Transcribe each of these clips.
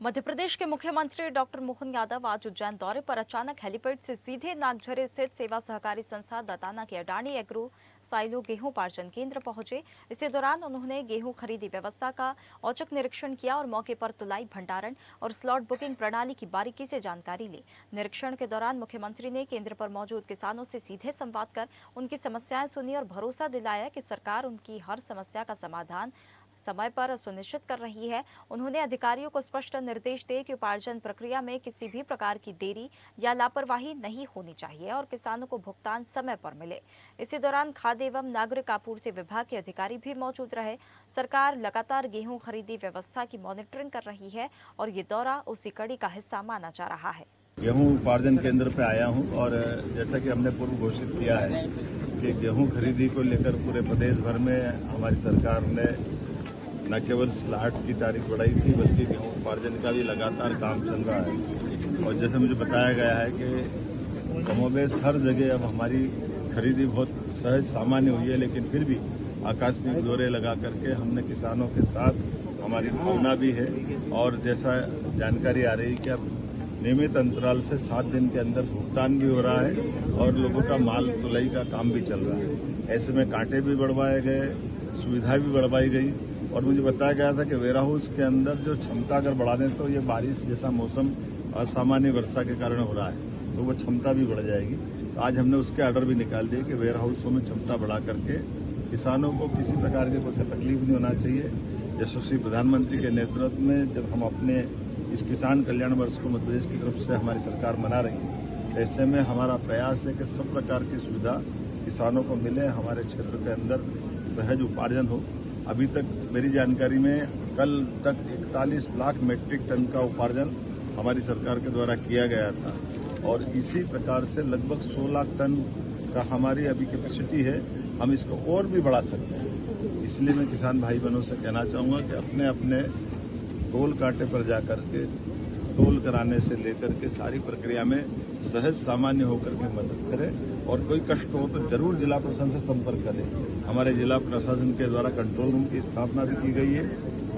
मध्य प्रदेश के मुख्यमंत्री डॉक्टर मोहन यादव आज उज्जैन दौरे पर अचानक हेलीपैड से सीधे नागझरे स्थित सेवा सहकारी संस्था दताना के अडानी एग्रो साइलो गेहूं उपार्जन केंद्र पहुंचे। इसी दौरान उन्होंने गेहूं खरीदी व्यवस्था का औचक निरीक्षण किया और मौके पर तुलाई, भंडारण और स्लॉट बुकिंग प्रणाली की बारीकी से जानकारी ली। निरीक्षण के दौरान मुख्यमंत्री ने केंद्र पर मौजूद किसानों से सीधे संवाद कर उनकी समस्याएं सुनी और भरोसा दिलाया कि सरकार उनकी हर समस्या का समाधान समय पर सुनिश्चित कर रही है। उन्होंने अधिकारियों को स्पष्ट निर्देश दिए कि उपार्जन प्रक्रिया में किसी भी प्रकार की देरी या लापरवाही नहीं होनी चाहिए और किसानों को भुगतान समय पर मिले। इसी दौरान खाद्य एवं नागरिक आपूर्ति विभाग के अधिकारी भी मौजूद रहे। सरकार लगातार गेहूं खरीदी व्यवस्था की मॉनिटरिंग कर रही है और ये दौरा उसी कड़ी का हिस्सा माना जा रहा है। गेहूं उपार्जन केंद्र पे आया हूं और जैसा कि हमने पूर्व घोषित किया है कि गेहूं खरीदी को लेकर पूरे प्रदेश भर में हमारी सरकार ने न केवल स्लॉट की तारीख बढ़ाई थी बल्कि गेहूं उपार्जन का भी लगातार काम चल रहा है। और जैसे मुझे बताया गया है कि कमोबेश हर जगह अब हमारी खरीदी बहुत सहज सामान्य हुई है, लेकिन फिर भी आकस्मिक दौरे लगा करके हमने किसानों के साथ हमारी भावना भी है। और जैसा जानकारी आ रही कि अब नियमित अंतराल से 7 दिन के अंदर भुगतान भी हो रहा है और लोगों का माल तुलाई का काम भी चल रहा है। ऐसे में कांटे भी बढ़वाए गए, सुविधा भी बढ़वाई गई और मुझे बताया गया था कि वेयर हाउस के अंदर जो क्षमता अगर बढ़ा दें तो ये बारिश जैसा मौसम असामान्य वर्षा के कारण हो रहा है तो वो क्षमता भी बढ़ जाएगी। तो आज हमने उसके ऑर्डर भी निकाल दिए कि वेयर हाउसों में क्षमता बढ़ा करके किसानों को किसी प्रकार की कोई तकलीफ नहीं होना चाहिए। यशस्वी प्रधानमंत्री के नेतृत्व में जब हम अपने इस किसान कल्याण वर्ष को मध्य प्रदेश की तरफ से हमारी सरकार मना रही है, ऐसे में हमारा प्रयास है कि सब प्रकार की सुविधा किसानों को मिले, हमारे क्षेत्र के अंदर सहज उपार्जन हो। अभी तक मेरी जानकारी में कल तक 41 लाख मीट्रिक टन का उपार्जन हमारी सरकार के द्वारा किया गया था और इसी प्रकार से लगभग 100 लाख टन का हमारी अभी कैपेसिटी है। हम इसको और भी बढ़ा सकते हैं। इसलिए मैं किसान भाई बहनों से कहना चाहूंगा कि अपने अपने टोल कांटे पर जाकर के टोल कराने से लेकर के सारी प्रक्रिया में सहज सामान्य होकर के मदद करें और कोई कष्ट हो तो जरूर जिला प्रशासन से संपर्क करें। हमारे जिला प्रशासन के द्वारा कंट्रोल रूम की स्थापना भी की गई है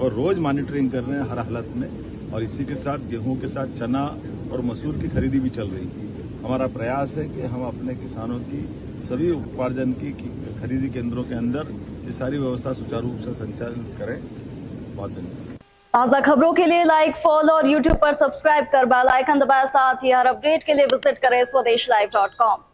और रोज मॉनिटरिंग कर रहे हैं हर हालत में। और इसी के साथ गेहूं के साथ चना और मसूर की खरीदी भी चल रही है। हमारा प्रयास है कि हम अपने किसानों की सभी उपार्जन की खरीदी केंद्रों के अंदर ये सारी व्यवस्था सुचारू रूप से संचालित करें। बहुत धन्यवाद। ताज़ा खबरों के लिए लाइक, फॉलो और यूट्यूब पर सब्सक्राइब कर बेल आइकन दबाएं। साथ ही हर अपडेट के लिए विजिट करें स्वदेशलाइव.com।